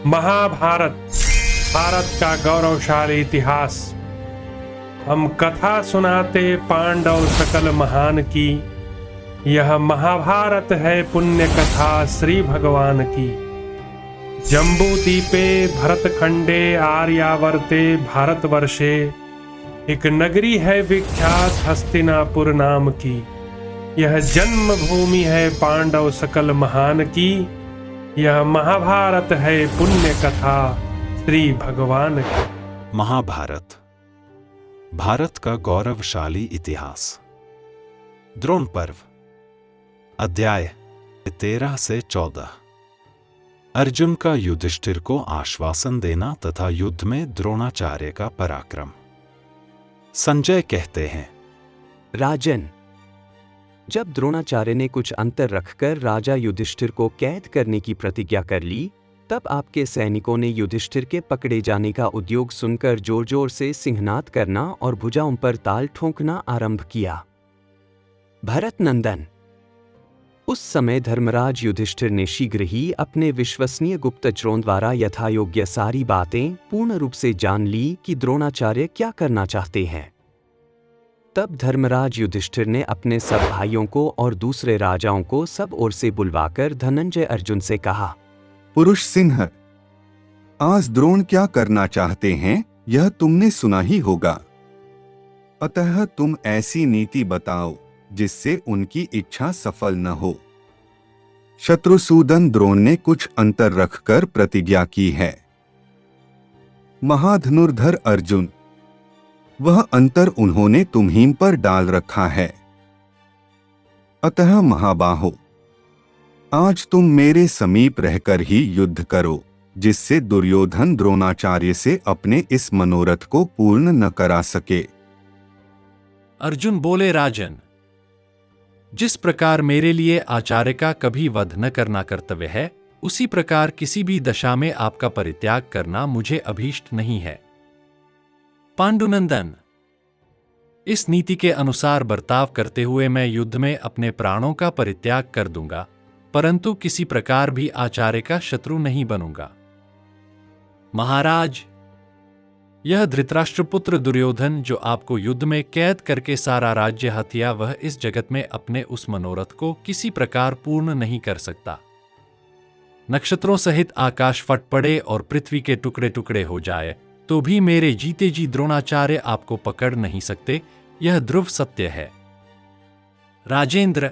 महाभारत भारत का गौरवशाली इतिहास। हम कथा सुनाते पांडव सकल महान की। यह महाभारत है पुण्य कथा श्री भगवान की। जम्बू दीपे भरतखंडे आर्यावर्ते भारतवर्षे एक नगरी है विख्यात हस्तिनापुर नाम की। यह जन्मभूमि है पांडव सकल महान की। यह महाभारत है पुण्य कथा श्री भगवान की। महाभारत भारत का गौरवशाली इतिहास। द्रोण पर्व अध्याय 13 से 14। अर्जुन का युधिष्ठिर को आश्वासन देना तथा युद्ध में द्रोणाचार्य का पराक्रम। संजय कहते हैं, राजन, जब द्रोणाचार्य ने कुछ अंतर रखकर राजा युधिष्ठिर को कैद करने की प्रतिज्ञा कर ली, तब आपके सैनिकों ने युधिष्ठिर के पकड़े जाने का उद्योग सुनकर जोर जोर से सिंहनाद करना और भुजाओं पर ताल ठोंकना आरंभ किया। भरत नंदन, उस समय धर्मराज युधिष्ठिर ने शीघ्र ही अपने विश्वसनीय गुप्तचरों द्वारा यथायोग्य सारी बातें पूर्ण रूप से जान ली कि द्रोणाचार्य क्या करना चाहते हैं। तब धर्मराज युधिष्ठिर ने अपने सब भाइयों को और दूसरे राजाओं को सब ओर से बुलवाकर धनंजय अर्जुन से कहा, पुरुष सिंह, आज द्रोण क्या करना चाहते हैं यह तुमने सुना ही होगा। अतः तुम ऐसी नीति बताओ जिससे उनकी इच्छा सफल न हो। शत्रुसूदन द्रोण ने कुछ अंतर रखकर प्रतिज्ञा की है। महाधनुर्धर अर्जुन, वह अंतर उन्होंने तुम्हीं पर डाल रखा है। अतः महाबाहो, आज तुम मेरे समीप रहकर ही युद्ध करो, जिससे दुर्योधन द्रोणाचार्य से अपने इस मनोरथ को पूर्ण न करा सके। अर्जुन बोले, राजन, जिस प्रकार मेरे लिए आचार्य का कभी वध न करना कर्तव्य है, उसी प्रकार किसी भी दशा में आपका परित्याग करना मुझे अभीष्ट नहीं है। पांडुनंदन, इस नीति के अनुसार बर्ताव करते हुए मैं युद्ध में अपने प्राणों का परित्याग कर दूंगा, परंतु किसी प्रकार भी आचार्य का शत्रु नहीं बनूंगा। महाराज, यह धृतराष्ट्रपुत्र दुर्योधन जो आपको युद्ध में कैद करके सारा राज्य हथिया, वह इस जगत में अपने उस मनोरथ को किसी प्रकार पूर्ण नहीं कर सकता। नक्षत्रों सहित आकाश फट पड़े और पृथ्वी के टुकड़े टुकड़े हो जाए तो भी मेरे जीते जी द्रोणाचार्य आपको पकड़ नहीं सकते, यह ध्रुव सत्य है। राजेंद्र,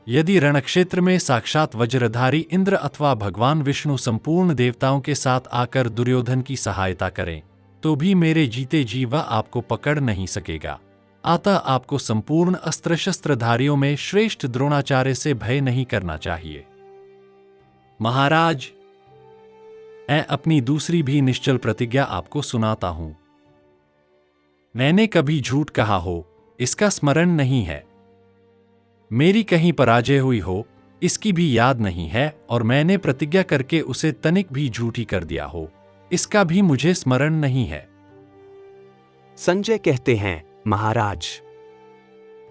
यदि रणक्षेत्र में साक्षात वज्रधारी इंद्र अथवा भगवान विष्णु संपूर्ण देवताओं के साथ आकर दुर्योधन की सहायता करें, तो भी मेरे जीते जी वह आपको पकड़ नहीं सकेगा। अतः आपको संपूर्ण अस्त्र शस्त्रधारियों में श्रेष्ठ द्रोणाचार्य से भय नहीं करना चाहिए। महाराज, मैं अपनी दूसरी भी निश्चल प्रतिज्ञा आपको सुनाता हूं। मैंने कभी झूठ कहा हो, इसका स्मरण नहीं है। मेरी कहीं पराजय हुई हो, इसकी भी याद नहीं है, और मैंने प्रतिज्ञा करके उसे तनिक भी झूठी कर दिया हो, इसका भी मुझे स्मरण नहीं है। संजय कहते हैं, महाराज,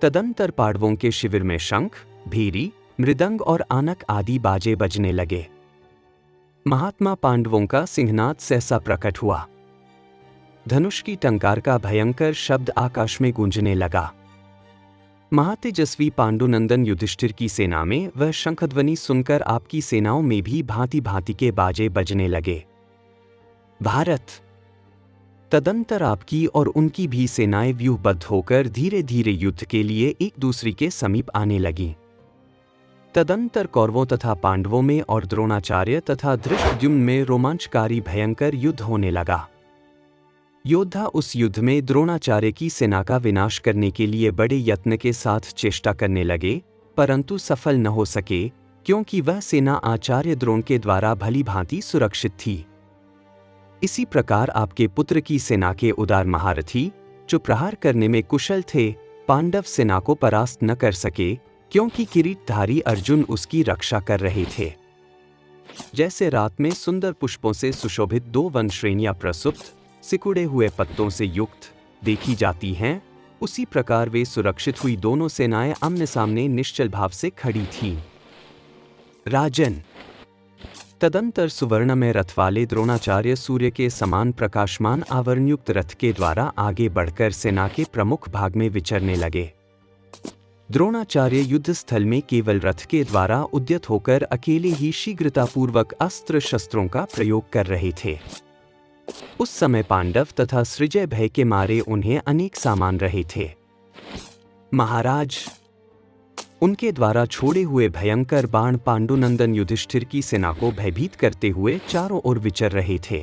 तदंतर पांडवों के शिविर में शंख, भीरी, मृदंग और आनक आदि बाजे बजने लगे। महात्मा पांडवों का सिंहनाद सहसा प्रकट हुआ। धनुष की टंकार का भयंकर शब्द आकाश में गूंजने लगा। महातेजस्वी पांडुनंदन युधिष्ठिर की सेना में वह शंखध्वनि सुनकर आपकी सेनाओं में भी भांति भांति के बाजे बजने लगे। भारत, तदंतर आपकी और उनकी भी सेनाएं व्यूहबद्ध होकर धीरे धीरे युद्ध के लिए एक दूसरे के समीप आने लगीं। तदंतर कौरवों तथा पांडवों में और द्रोणाचार्य तथा धृष्टद्युम्न में रोमांचकारी भयंकर युद्ध होने लगा। योद्धा उस युद्ध में द्रोणाचार्य की सेना का विनाश करने के लिए बड़े यत्न के साथ चेष्टा करने लगे, परंतु सफल न हो सके, क्योंकि वह सेना आचार्य द्रोण के द्वारा भली भांति सुरक्षित थी। इसी प्रकार आपके पुत्र की सेना के उदार महारथी, जो प्रहार करने में कुशल थे, पांडव सेना को परास्त न कर सके, क्योंकि किरीटधारी अर्जुन उसकी रक्षा कर रहे थे। जैसे रात में सुंदर पुष्पों से सुशोभित 2 वन श्रेणियां प्रसुप्त, सिकुड़े हुए पत्तों से युक्त देखी जाती हैं, उसी प्रकार वे सुरक्षित हुई दोनों सेनाएं आमने सामने निश्चल भाव से खड़ी थीं। राजन, तदंतर सुवर्ण में रथ वाले द्रोणाचार्य सूर्य के समान प्रकाशमान आवरणयुक्त रथ के द्वारा आगे बढ़कर सेना के प्रमुख भाग में विचरने लगे। द्रोणाचार्य युद्ध स्थल में केवल रथ के द्वारा उद्यत होकर अकेले ही शीघ्रतापूर्वक अस्त्र शस्त्रों का प्रयोग कर रहे थे। उस समय पांडव तथा सृजय भय के मारे उन्हें अनेक सामान रहे थे। महाराज, उनके द्वारा छोड़े हुए भयंकर बाण पांडुनंदन युधिष्ठिर की सेना को भयभीत करते हुए चारों ओर विचर रहे थे।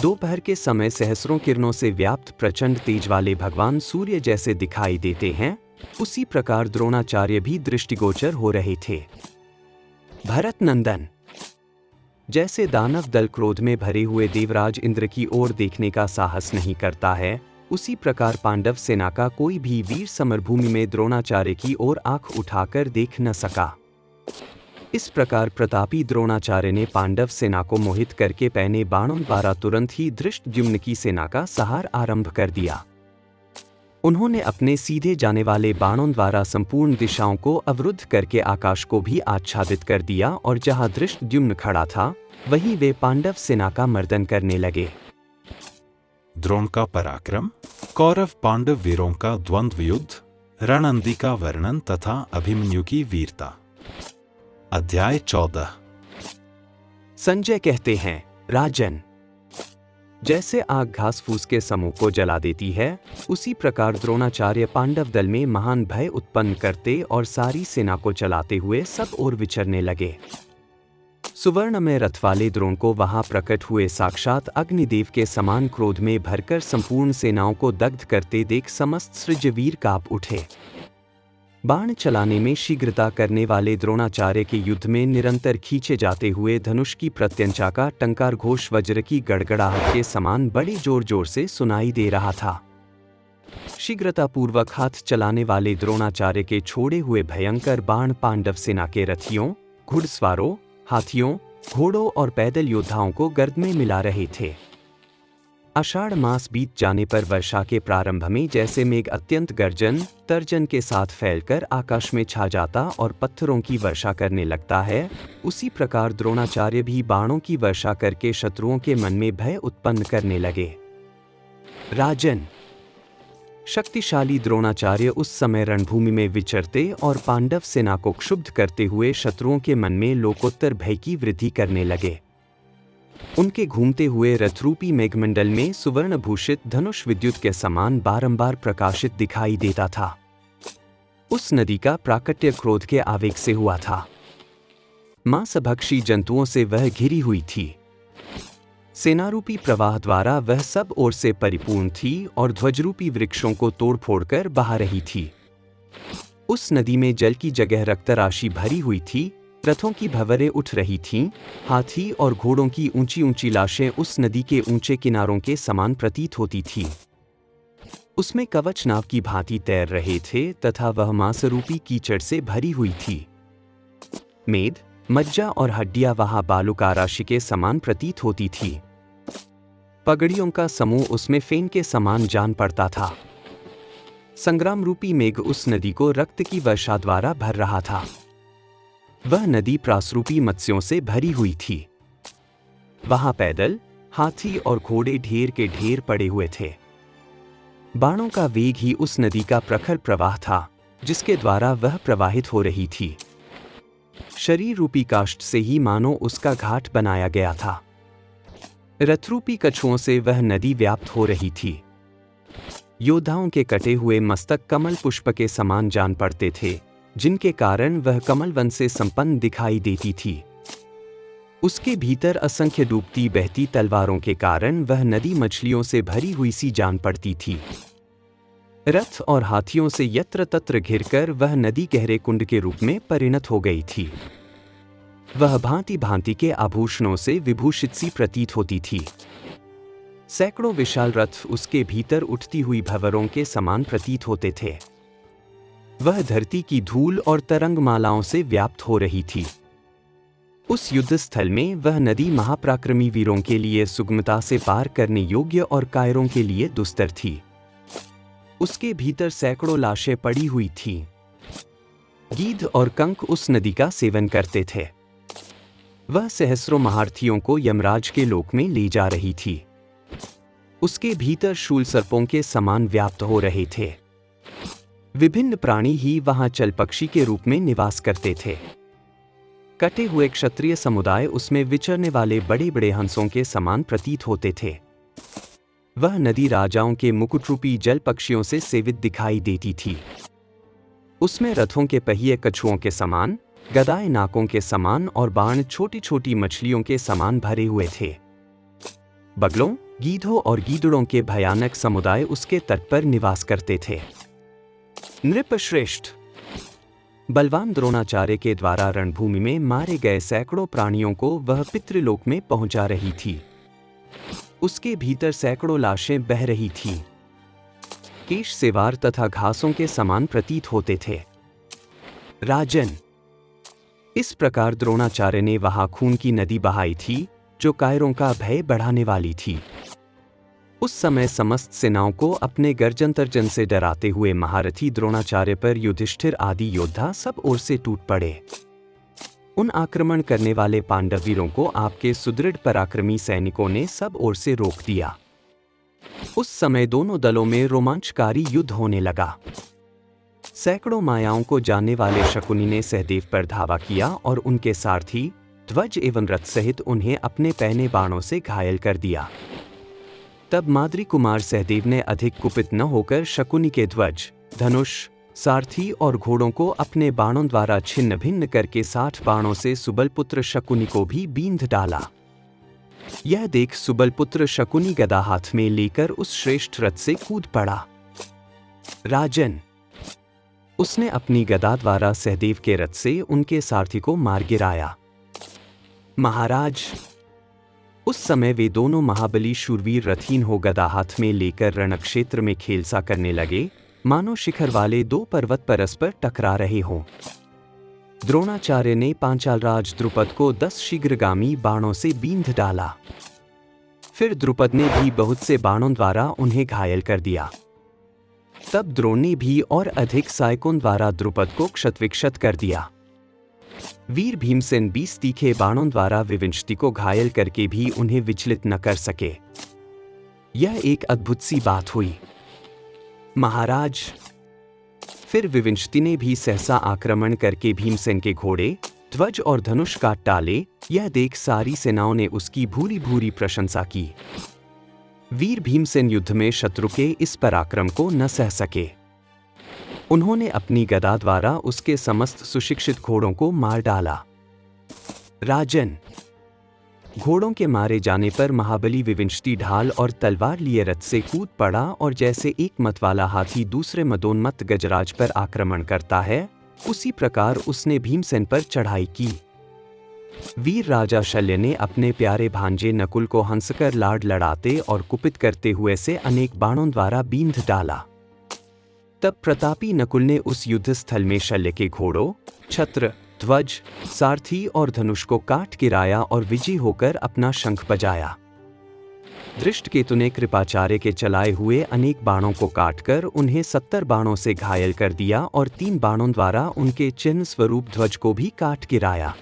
दोपहर के समय सहस्रों किरणों से व्याप्त प्रचंड तेज वाले भगवान सूर्य जैसे दिखाई देते हैं, उसी प्रकार द्रोणाचार्य भी दृष्टिगोचर हो रहे थे। भरत नंदन, जैसे दानव दल क्रोध में भरे हुए देवराज इंद्र की ओर देखने का साहस नहीं करता है, उसी प्रकार पांडव सेना का कोई भी वीर समरभूमि में द्रोणाचार्य की ओर आंख उठाकर देख न सका। इस प्रकार प्रतापी द्रोणाचार्य ने पांडव सेना को मोहित करके पहने बाणों द्वारा तुरंत ही धृष्टद्युम्न की सेना का संहार आरंभ कर दिया। उन्होंने अपने सीधे जाने वाले बाणों द्वारा संपूर्ण दिशाओं को अवरुद्ध करके आकाश को भी आच्छादित कर दिया और जहां धृष्टद्युम्न खड़ा था वहीं वे पांडव सेना का मर्दन करने लगे। द्रोण का पराक्रम, कौरव पांडव वीरों का द्वंद्व युद्ध, रणनंदी का वर्णन तथा अभिमन्यु की वीरता। अध्याय 14। संजय कहते हैं, राजन, जैसे आग घास फूस के समूह को जला देती है, उसी प्रकार द्रोणाचार्य पांडव दल में महान भय उत्पन्न करते और सारी सेना को चलाते हुए सब ओर विचरने लगे। सुवर्ण में रथ वाले द्रोण को वहां प्रकट हुए साक्षात अग्निदेव के समान क्रोध में भरकर संपूर्ण सेनाओं को दग्ध करते देख समस्त सृजवीर कांप उठे। बाण चलाने में शीघ्रता करने वाले द्रोणाचार्य के युद्ध में निरंतर खींचे जाते हुए धनुष की प्रत्यंचा का टंकार घोष वज्र की गड़गड़ाहट के समान बड़े जोर जोर से सुनाई दे रहा था। शीघ्रतापूर्वक हाथ चलाने वाले द्रोणाचार्य के छोड़े हुए भयंकर बाण पांडव सेना के रथियों, घुड़सवारों, हाथियों, घोड़ों और पैदल योद्धाओं को गर्द में मिला रहे थे। आषाढ़ मास बीत जाने पर वर्षा के प्रारंभ में जैसे मेघ अत्यंत गर्जन तर्जन के साथ फैलकर आकाश में छा जाता और पत्थरों की वर्षा करने लगता है, उसी प्रकार द्रोणाचार्य भी बाणों की वर्षा करके शत्रुओं के मन में भय उत्पन्न करने लगे। राजन, शक्तिशाली द्रोणाचार्य उस समय रणभूमि में विचरते और पांडव सेना को क्षुब्ध करते हुए शत्रुओं के मन में लोकोत्तर भय की वृद्धि करने लगे। उनके घूमते हुए रथरूपी मेघमंडल में सुवर्ण भूषित धनुष विद्युत के समान बारंबार प्रकाशित दिखाई देता था। उस नदी का प्राकट्य क्रोध के आवेग से हुआ था। मांसभक्षी जंतुओं से वह घिरी हुई थी। सेनारूपी प्रवाह द्वारा वह सब ओर से परिपूर्ण थी और ध्वजरूपी वृक्षों को तोड़ फोड़कर बहा रही थी। उस नदी में जल की जगह रक्तराशि भरी हुई थी, रथों की भंवरें उठ रही थीं, हाथी और घोड़ों की ऊंची ऊंची लाशें उस नदी के ऊंचे किनारों के समान प्रतीत होती थीं। उसमें कवच नाव की भांति तैर रहे थे तथा वह मांसरूपी कीचड़ से भरी हुई थी। मेद, मज्जा और हड्डियां वहां बालुका राशि के समान प्रतीत होती थी। पगड़ियों का समूह उसमें फेन के समान जान पड़ता था। संग्राम रूपी मेघ उस नदी को रक्त की वर्षा द्वारा भर रहा था। वह नदी प्रासरूपी मत्स्यों से भरी हुई थी। वहां पैदल, हाथी और घोड़े ढेर के ढेर पड़े हुए थे। बाणों का वेग ही उस नदी का प्रखर प्रवाह था, जिसके द्वारा वह प्रवाहित हो रही थी। शरीर रूपी काष्ठ से ही मानो उसका घाट बनाया गया था। रथरूपी कछुओं से वह नदी व्याप्त हो रही थी। योद्धाओं के कटे हुए मस्तक कमल पुष्प के समान जान पड़ते थे, जिनके कारण वह कमल वन से संपन्न दिखाई देती थी। उसके भीतर असंख्य डूबती बहती तलवारों के कारण वह नदी मछलियों से भरी हुई सी जान पड़ती थी। रथ और हाथियों से यत्र तत्र घिरकर वह नदी गहरे कुंड के रूप में परिणत हो गई थी। वह भांति भांति के आभूषणों से विभूषित सी प्रतीत होती थी। सैकड़ों विशाल रथ उसके भीतर उठती हुई भंवरों के समान प्रतीत होते थे। वह धरती की धूल और तरंगमालाओं से व्याप्त हो रही थी। उस युद्ध स्थल में वह नदी महापराक्रमी वीरों के लिए सुगमता से पार करने योग्य और कायरों के लिए दुस्तर थी। उसके भीतर सैकड़ों लाशें पड़ी हुई थीं। गीध और कंक उस नदी का सेवन करते थे। वह सहस्रों महारथियों को यमराज के लोक में ले जा रही थी। उसके भीतर शूल सर्पों के समान व्याप्त हो रहे थे। विभिन्न प्राणी ही वहां चल पक्षी के रूप में निवास करते थे। कटे हुए क्षत्रिय समुदाय उसमें विचरने वाले बड़े बड़े हंसों के समान प्रतीत होते थे। वह नदी राजाओं के मुकुटरूपी जल पक्षियों से सेवित दिखाई देती थी। उसमें रथों के पहिए कछुओं के समान, गदाएं नाकों के समान और बाण छोटी छोटी मछलियों के समान भरे हुए थे। बगलों, गीधों और गीदड़ों के भयानक समुदाय उसके तट पर निवास करते थे। नृपश्रेष्ठ, बलवान द्रोणाचार्य के द्वारा रणभूमि में मारे गए सैकड़ों प्राणियों को वह पितृलोक में पहुंचा रही थी। उसके भीतर सैकड़ों लाशें बह रही थीं। केश सेवार तथा घासों के समान प्रतीत होते थे। राजन, इस प्रकार द्रोणाचार्य ने वहां खून की नदी बहाई थी जो कायरों का भय बढ़ाने वाली थी। उस समय समस्त सेनाओं को अपने गर्जन तर्जन से डराते हुए महारथी द्रोणाचार्य पर युधिष्ठिर आदि योद्धा सब ओर से टूट पड़े। उन आक्रमण करने वाले पांडव वीरों को आपके सुदृढ़ पराक्रमी सैनिकों ने सब ओर से रोक दिया। उस समय दोनों दलों में रोमांचकारी युद्ध होने लगा। सैकड़ों मायाओं को जानने वाले शकुनी ने सहदेव पर धावा किया और उनके सारथी, ध्वज एवं रथ सहित उन्हें अपने पैने बाणों से घायल कर दिया। तब माद्री कुमार सहदेव ने अधिक कुपित न होकर शकुनी के ध्वज, धनुष, सारथी और घोड़ों को अपने बाणों द्वारा छिन्न भिन्न करके 60 बाणों से सुबलपुत्र शकुनी को भी बींध डाला। यह देख सुबलपुत्र शकुनी गदा हाथ में लेकर उस श्रेष्ठ रथ से कूद पड़ा। राजन, उसने अपनी गदा द्वारा सहदेव के रथ से उनके सारथी को मार गिराया। महाराज, उस समय वे दोनों महाबली शूरवीर रथहीन हो गदा हाथ में लेकर रणक्षेत्र में खेलसा करने लगे, मानो शिखर वाले दो पर्वत परस्पर टकरा रहे हों। द्रोणाचार्य ने पांचाल राज द्रुपद को 10 शीघ्रगामी बाणों से बींध डाला। फिर द्रुपद ने भी बहुत से बाणों द्वारा उन्हें घायल कर दिया। तब द्रोण ने भी और अधिक सहायकों द्वारा द्रुपद को क्षतविक्षत कर दिया। वीर भीमसेन 20 तीखे बाणों द्वारा विविंशति को घायल करके भी उन्हें विचलित न कर सके। यह एक अद्भुत सी बात हुई। महाराज, फिर विविंशति ने भी सहसा आक्रमण करके भीमसेन के घोड़े, ध्वज और धनुष काट डाले। यह देख सारी सेनाओं ने उसकी भूरी भूरी प्रशंसा की। वीर भीमसेन युद्ध में शत्रु के इस पराक्रम को न सह सके। उन्होंने अपनी गदा द्वारा उसके समस्त सुशिक्षित घोड़ों को मार डाला। राजन, घोड़ों के मारे जाने पर महाबली विविंशति ढाल और तलवार लिए रथ से कूद पड़ा और जैसे एक मतवाला हाथी दूसरे मदोन्मत्त गजराज पर आक्रमण करता है, उसी प्रकार उसने भीमसेन पर चढ़ाई की। वीर राजा शल्य ने अपने प्यारे भांजे नकुल को हंसकर लाड लड़ाते और कुपित करते हुए से अनेक बाणों द्वारा बींध डाला। तब प्रतापी नकुल ने उस युद्ध स्थल में शल्य के घोड़ों, छत्र, ध्वज, सारथी और धनुष को काट गिराया और विजयी होकर अपना शंख बजाया। धृष्टकेतु ने कृपाचार्य के चलाए हुए अनेक बाणों को काटकर उन्हें 70 बाणों से घायल कर दिया और 3 बाणों द्वारा उनके चिन्ह स्वरूप ध्वज को भी काट गिराया।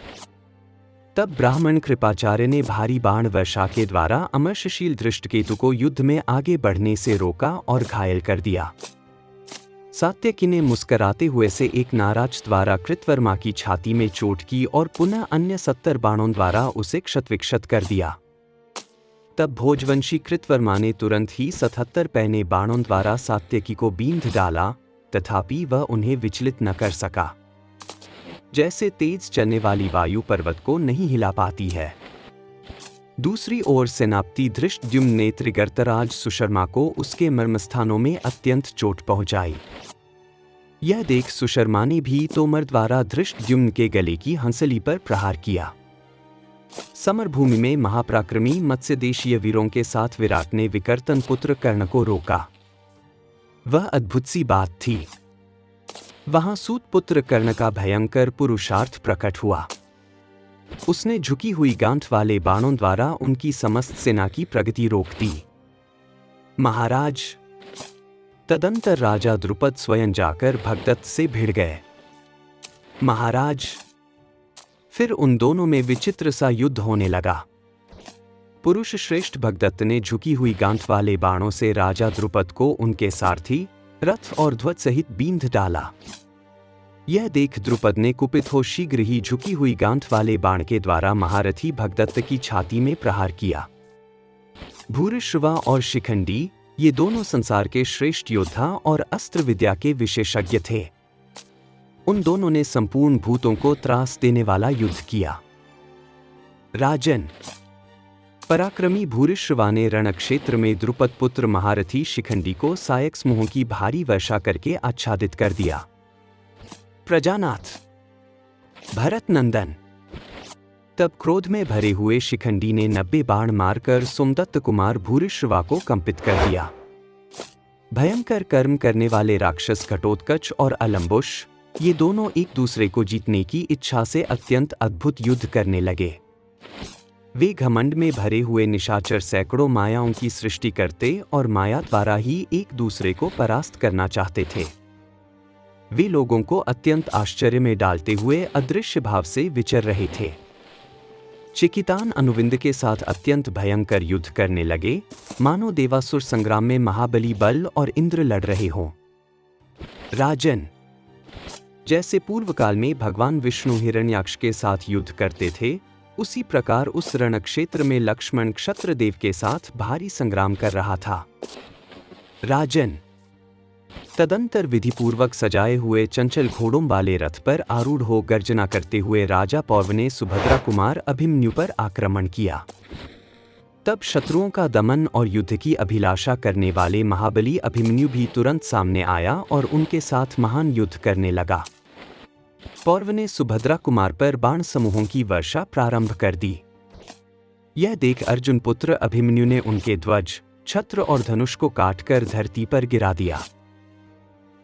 तब ब्राह्मण कृपाचार्य ने भारी बाण वर्षा के द्वारा अमर्षशील धृष्टकेतु को युद्ध में आगे बढ़ने से रोका और घायल कर दिया। सात्यकी ने मुस्कराते हुए से एक नाराज द्वारा कृतवर्मा की छाती में चोट की और पुनः अन्य 70 बाणों द्वारा उसे क्षतविक्षत कर दिया। तब भोजवंशी कृतवर्मा ने तुरंत ही 77 पैने बाणों द्वारा सात्यकी को बींध डाला, तथापि वह उन्हें विचलित न कर सका। जैसे तेज चलने वाली वायु पर्वत को नहीं हिला पाती है। दूसरी ओर सेनापति धृष्टद्युम्न ने त्रिगर्तराज सुशर्मा को उसके मर्मस्थानों में अत्यंत चोट पहुंचाई। यह देख सुशर्मा ने भी तोमर द्वारा धृष्टद्युम्न के गले की हंसली पर प्रहार किया। समरभूमि में महापराक्रमी मत्स्यदेशीय वीरों के साथ विराट ने विकर्तन पुत्र कर्ण को रोका। वह अद्भुत सी बात थी। वहां सूत पुत्र कर्ण का भयंकर पुरुषार्थ प्रकट हुआ। उसने झुकी हुई गांठ वाले बाणों द्वारा उनकी समस्त सेना की प्रगति रोक दी। महाराज, तदंतर राजा द्रुपद स्वयं जाकर भगदत्त से भिड़ गए। महाराज, फिर उन दोनों में विचित्र सा युद्ध होने लगा। पुरुष श्रेष्ठ भगदत्त ने झुकी हुई गांठ वाले बाणों से राजा द्रुपद को उनके सारथी, रथ और ध्वज सहित बींध डाला। यह देख द्रुपद ने कुपित हो शीघ्र ही झुकी हुई गांठ वाले बाण के द्वारा महारथी भगदत्त की छाती में प्रहार किया। भूरिश्रवा और शिखंडी ये दोनों संसार के श्रेष्ठ योद्धा और अस्त्र विद्या के विशेषज्ञ थे। उन दोनों ने संपूर्ण भूतों को त्रास देने वाला युद्ध किया। राजन, पराक्रमी भूरिश्रवा ने रणक्षेत्र में द्रुपद पुत्र महारथी शिखंडी को सहायक समूहों की भारी वर्षा करके आच्छादित कर दिया। प्रजानाथ, भरत नंदन, तब क्रोध में भरे हुए शिखंडी ने 90 बाण मारकर सोमदत्त कुमार भूरिश्रवा को कंपित कर दिया। भयंकर कर्म करने वाले राक्षस घटोत्कच और अलम्बुश ये दोनों एक दूसरे को जीतने की इच्छा से अत्यंत अद्भुत युद्ध करने लगे। वे घमंड में भरे हुए निशाचर सैकड़ों मायाओं की सृष्टि करते और माया द्वारा ही एक दूसरे को परास्त करना चाहते थे। वे लोगों को अत्यंत आश्चर्य में डालते हुए अदृश्य भाव से विचर रहे थे। चिकितान अनुविंद के साथ अत्यंत भयंकर युद्ध करने लगे, मानो देवासुर संग्राम में महाबली बल और इंद्र लड़ रहे हों। राजन, जैसे पूर्व काल में भगवान विष्णु हिरण्याक्ष के साथ युद्ध करते थे, उसी प्रकार उस रणक्षेत्र में लक्ष्मण क्षत्रदेव के साथ भारी संग्राम कर रहा था। राजन, तदंतर विधिपूर्वक सजाए हुए चंचल घोड़ों वाले रथ पर आरूढ़ हो गर्जना करते हुए राजा पौरव ने सुभद्रा कुमार अभिमन्यु पर आक्रमण किया। तब शत्रुओं का दमन और युद्ध की अभिलाषा करने वाले महाबली अभिमन्यु भी तुरंत सामने आया और उनके साथ महान युद्ध करने लगा। पौरव ने सुभद्रा कुमार पर बाण समूहों की वर्षा प्रारंभ कर दी। यह देख अर्जुन पुत्र अभिमन्यु ने उनके ध्वज, छत्र और धनुष को काटकर धरती पर गिरा दिया।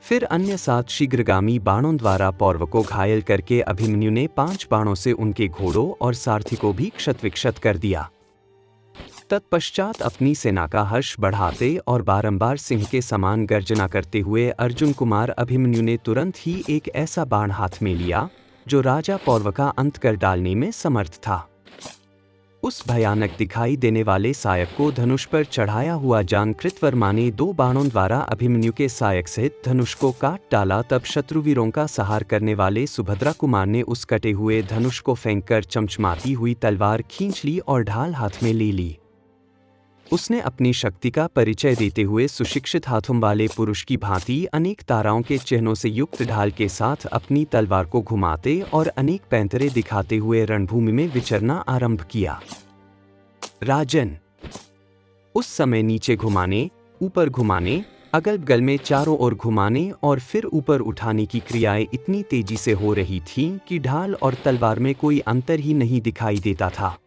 फिर अन्य 7 शीघ्रगामी बाणों द्वारा पौरव को घायल करके अभिमन्यु ने 5 बाणों से उनके घोड़ों और सारथी को भी क्षत-विक्षत कर दिया। तत्पश्चात अपनी सेना का हर्ष बढ़ाते और बारंबार सिंह के समान गर्जना करते हुए अर्जुन कुमार अभिमन्यु ने तुरंत ही एक ऐसा बाण हाथ में लिया जो राजा पौरव का अंत कर डालने में समर्थ था। उस भयानक दिखाई देने वाले सायक को धनुष पर चढ़ाया हुआ जान कृतवर्मा ने 2 बाणों द्वारा अभिमन्यु के सायक सहित धनुष को काट डाला। तब शत्रुवीरों का सहार करने वाले सुभद्रा कुमार ने उस कटे हुए धनुष को फेंककर चमचमाती हुई तलवार खींच ली और ढाल हाथ में ले ली। उसने अपनी शक्ति का परिचय देते हुए सुशिक्षित हाथों वाले पुरुष की भांति अनेक ताराओं के चिन्हों से युक्त ढाल के साथ अपनी तलवार को घुमाते और अनेक पैंतरे दिखाते हुए रणभूमि में विचरना आरंभ किया। राजन, उस समय नीचे घुमाने, ऊपर घुमाने, अगल बगल में चारों ओर घुमाने और फिर ऊपर उठाने की क्रियाएं इतनी तेजी से हो रही थीं कि ढाल और तलवार में कोई अंतर ही नहीं दिखाई देता था।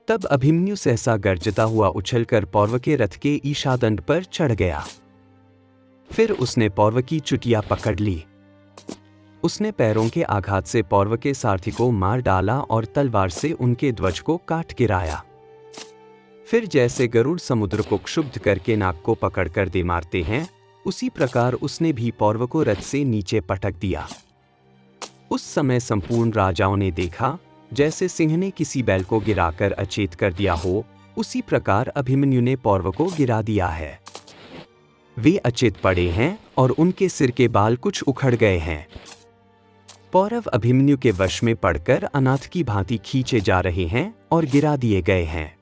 तब अभिमन्यु सहसा गर्जता हुआ उछलकर पौरव के रथ के ईशादंड पर चढ़ गया। फिर उसने पौरव की चुटिया पकड़ ली। उसने पैरों के आघात से पौरव के सारथी को मार डाला और तलवार से उनके ध्वज को काट गिराया। फिर जैसे गरुड़ समुद्र को क्षुब्ध करके नाक को पकड़कर दे मारते हैं, उसी प्रकार उसने भी पौरव को रथ से नीचे पटक दिया। उस समय संपूर्ण राजाओं ने देखा जैसे सिंह ने किसी बैल को गिराकर अचेत कर दिया हो, उसी प्रकार अभिमन्यु ने पौरव को गिरा दिया है। वे अचेत पड़े हैं और उनके सिर के बाल कुछ उखड़ गए हैं। पौरव अभिमन्यु के वश में पड़कर अनाथ की भांति खींचे जा रहे हैं और गिरा दिए गए हैं।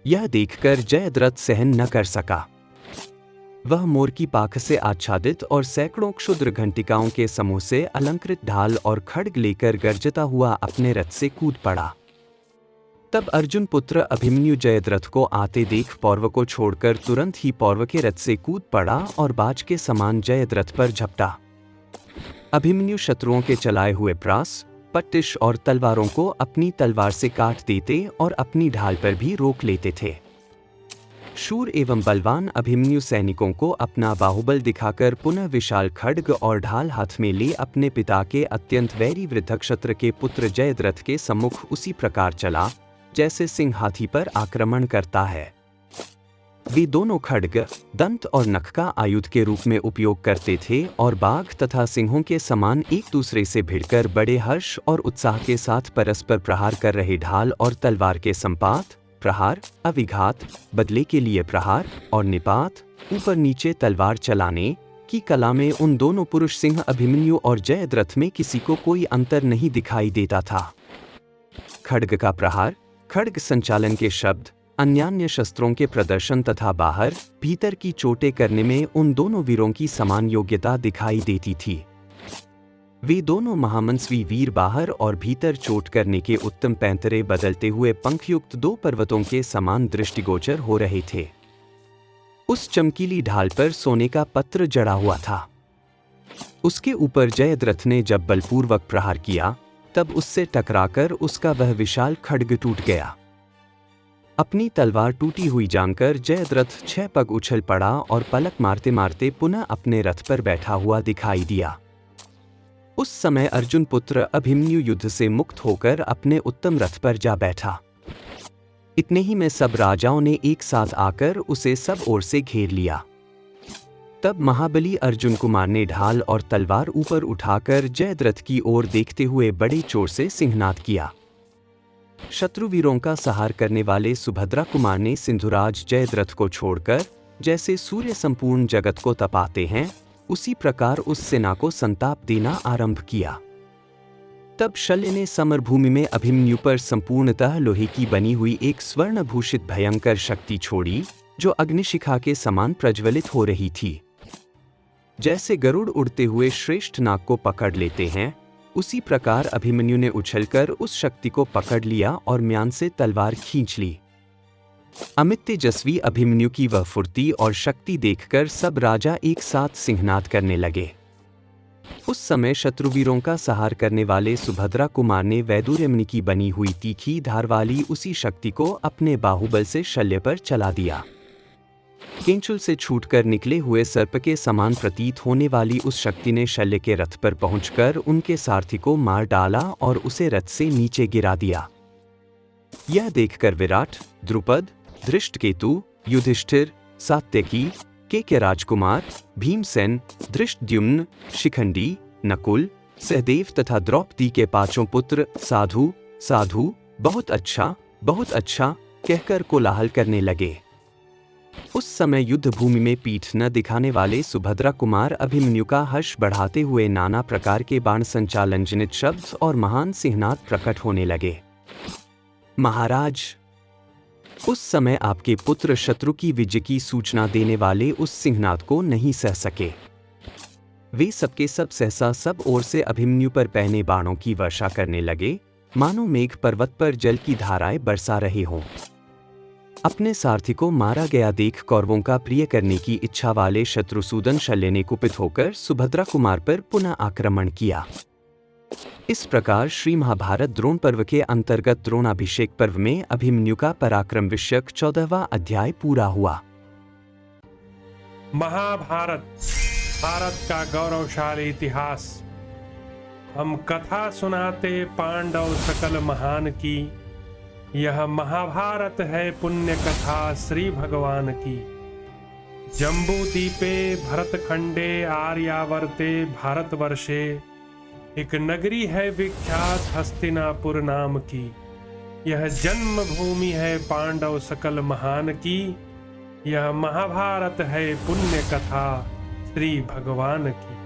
यह देखकर जयद्रथ सहन न कर सका। वह मोर की पाख से आच्छादित और सैकड़ों क्षुद्र घंटिकाओं के समूह से अलंकृत ढाल और खड्ग लेकर गर्जता हुआ अपने रथ से कूद पड़ा। तब अर्जुन पुत्र अभिमन्यु जयद्रथ को आते देख पौरव को छोड़कर तुरंत ही पौरव के रथ से कूद पड़ा और बाज के समान जयद्रथ पर झपटा। अभिमन्यु शत्रुओं के चलाए हुए प्रास, पट्टिश और तलवारों को अपनी तलवार से काट देते और अपनी ढाल पर भी रोक लेते थे। शूर एवं बलवान अभिमन्यु सैनिकों को अपना बाहुबल दिखाकर पुनः विशाल खड्ग और ढाल हाथ में ले अपने पिता के अत्यंत वैरी वृद्धक्षत्र के पुत्र जयद्रथ के सम्मुख उसी प्रकार चला जैसे सिंह हाथी पर आक्रमण करता है। वे दोनों खड्ग, दंत और नख का आयुध के रूप में उपयोग करते थे और बाघ तथा सिंहों के समान एक दूसरे से भिड़कर बड़े हर्ष और उत्साह के साथ परस्पर प्रहार कर रहे ढाल और तलवार के संपात, प्रहार, अविघात, बदले के लिए प्रहार और निपात, ऊपर नीचे तलवार चलाने की कला में उन दोनों पुरुष सिंह अभिमन्यु और जयद्रथ में किसी को कोई अंतर नहीं दिखाई देता था। खड्ग का प्रहार, खड्ग संचालन के शब्द, अन्यान्य शस्त्रों के प्रदर्शन तथा बाहर भीतर की चोटें करने में उन दोनों वीरों की समान योग्यता दिखाई देती थी। वे दोनों महामंसवी वीर बाहर और भीतर चोट करने के उत्तम पैंतरे बदलते हुए पंखयुक्त दो पर्वतों के समान दृष्टिगोचर हो रहे थे। उस चमकीली ढाल पर सोने का पत्र जड़ा हुआ था। उसके ऊपर जयद्रथ ने जब बलपूर्वक प्रहार किया तब उससे टकराकर उसका वह विशाल खड्ग टूट गया। अपनी तलवार टूटी हुई जानकर जयद्रथ 6 पग उछल पड़ा और पलक मारते मारते पुनः अपने रथ पर बैठा हुआ दिखाई दिया। उस समय अर्जुन पुत्र अभिमन्यु युद्ध से मुक्त होकर अपने उत्तम रथ पर जा बैठा। इतने ही में सब राजाओं ने एक साथ आकर उसे सब ओर से घेर लिया। तब महाबली अर्जुन कुमार ने ढाल और तलवार ऊपर उठाकर जयद्रथ की ओर देखते हुए बड़े जोर से सिंहनाद किया। शत्रुवीरों का सहार करने वाले सुभद्रा कुमार ने सिंधुराज जयद्रथ को छोड़कर जैसे सूर्य संपूर्ण जगत को तपाते हैं उसी प्रकार उस सेना को संताप देना आरंभ किया। तब शल्य ने समरभूमि में अभिमन्यु पर संपूर्णतः लोहे की बनी हुई एक स्वर्ण भूषित भयंकर शक्ति छोड़ी जो अग्निशिखा के समान प्रज्वलित हो रही थी। जैसे गरुड़ उड़ते हुए श्रेष्ठ नाग को पकड़ लेते हैं उसी प्रकार अभिमन्यु ने उछलकर उस शक्ति को पकड़ लिया और म्यान से तलवार खींच ली। अमित तेजस्वी अभिमन्यु की वह फुर्ती और शक्ति देखकर सब राजा एक साथ सिंहनाद करने लगे। उस समय शत्रुवीरों का सहार करने वाले सुभद्रा कुमार ने वैदुर्यमणि की बनी हुई तीखी धार वाली उसी शक्ति को अपने बाहुबल से शल्य पर चला दिया। केंचुल से छूटकर निकले हुए सर्प के समान प्रतीत होने वाली उस शक्ति ने शल्य के रथ पर पहुंचकर उनके सारथी को मार डाला और उसे रथ से नीचे गिरा दिया। यह देखकर विराट, द्रुपद, धृष्टकेतु, युधिष्ठिर, सात्यकी, के राजकुमार, भीमसेन, धृष्टद्युम्न, शिखंडी, नकुल, सहदेव तथा द्रौपदी के 5 पुत्र साधु साधु बहुत अच्छा कहकर कोलाहल करने लगे। उस समय युद्ध भूमि में पीठ न दिखाने वाले सुभद्रा कुमार अभिमन्यु का हर्ष बढ़ाते हुए नाना प्रकार के बाण संचालन जनित शब्द और महान सिंहनाद प्रकट होने लगे। महाराज, उस समय आपके पुत्र शत्रु की विजय की सूचना देने वाले उस सिंहनाद को नहीं सह सके। वे सबके सब सहसा सब ओर से अभिमन्यु पर पहने बाणों की वर्षा करने लगे, मानो मेघ पर्वत पर जल की धाराएं बरसा रहे हों। अपने सारथी को मारा गया देख कौरवों का प्रिय करने की इच्छा वाले शत्रुसूदन शल्य ने कुपित होकर सुभद्रा कुमार पर पुनः आक्रमण किया। इस प्रकार श्री महाभारत द्रोण पर्व के अंतर्गत द्रोणाभिषेक पर्व में अभिमन्यु का पराक्रम विषयक 14वां अध्याय पूरा हुआ। महाभारत भारत का गौरवशाली इतिहास। हम कथा सुनाते पांडव सकल महान की, यह महाभारत है पुण्य कथा श्री भगवान की। जम्बू दीपे भरतखंडे आर्यावर्ते भारतवर्षे, एक नगरी है विख्यात हस्तिनापुर नाम की। यह जन्मभूमि है पांडव सकल महान की, यह महाभारत है पुण्य कथा श्री भगवान की।